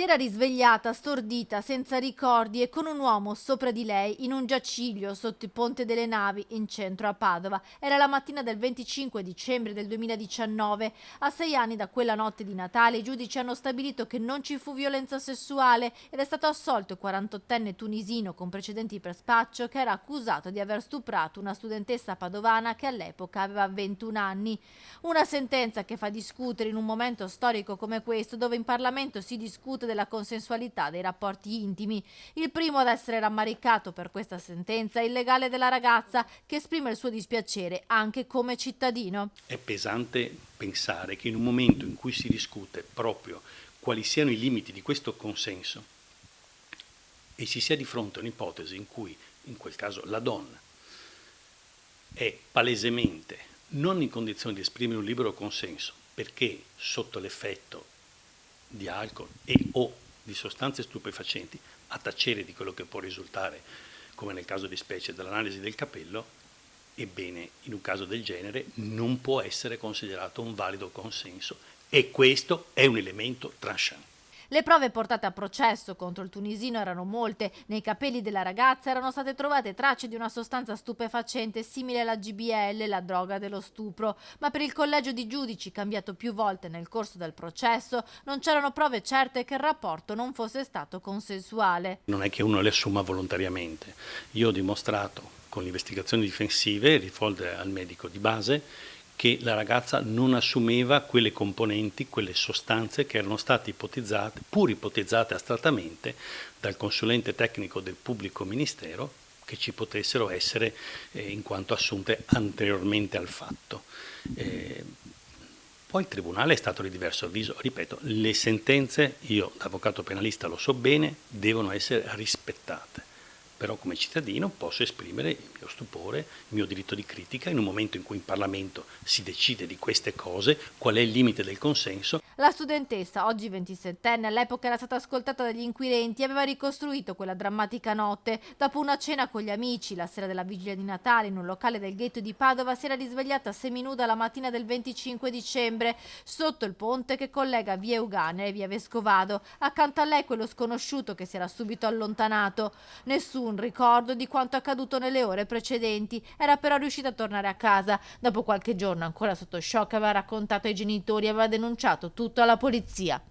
Si era risvegliata, stordita, senza ricordi e con un uomo sopra di lei in un giaciglio sotto il Ponte delle Navi in centro a Padova. Era la mattina del 25 dicembre del 2019. A 6 anni da quella notte di Natale i giudici hanno stabilito che non ci fu violenza sessuale ed è stato assolto il 48enne tunisino con precedenti per spaccio che era accusato di aver stuprato una studentessa padovana che all'epoca aveva 21 anni. Una sentenza che fa discutere in un momento storico come questo, dove in Parlamento si discute della consensualità dei rapporti intimi. Il primo ad essere rammaricato per questa sentenza è il legale della ragazza, che esprime il suo dispiacere anche come cittadino. È pesante pensare che in un momento in cui si discute proprio quali siano i limiti di questo consenso e si sia di fronte a un'ipotesi in cui, in quel caso, la donna è palesemente non in condizione di esprimere un libero consenso perché sotto l'effetto di alcol e o di sostanze stupefacenti, a tacere di quello che può risultare, come nel caso di specie dall'analisi del capello, ebbene in un caso del genere non può essere considerato un valido consenso e questo è un elemento tranchant. Le prove portate a processo contro il tunisino erano molte. Nei capelli della ragazza erano state trovate tracce di una sostanza stupefacente simile alla GBL, la droga dello stupro, ma per il collegio di giudici, cambiato più volte nel corso del processo, non c'erano prove certe che il rapporto non fosse stato consensuale. Non è che uno le assuma volontariamente. Io ho dimostrato con le investigazioni difensive rivolte al medico di base che la ragazza non assumeva quelle componenti, quelle sostanze che erano state ipotizzate, pur ipotizzate astrattamente, dal consulente tecnico del pubblico ministero, che ci potessero essere in quanto assunte anteriormente al fatto. Poi il tribunale è stato di diverso avviso. Ripeto, le sentenze, io da avvocato penalista lo so bene, devono essere rispettate. Però come cittadino posso esprimere il mio stupore, il mio diritto di critica in un momento in cui in Parlamento si decide di queste cose, qual è il limite del consenso. La studentessa, oggi 27enne, all'epoca era stata ascoltata dagli inquirenti e aveva ricostruito quella drammatica notte. Dopo una cena con gli amici, la sera della vigilia di Natale, in un locale del ghetto di Padova, si era risvegliata seminuda la mattina del 25 dicembre, sotto il ponte che collega via Euganea e via Vescovado. Accanto a lei quello sconosciuto che si era subito allontanato. Nessun ricordo di quanto accaduto nelle ore precedenti. Era però riuscita a tornare a casa. Dopo qualche giorno, ancora sotto shock, aveva raccontato ai genitori e aveva denunciato tutto alla polizia.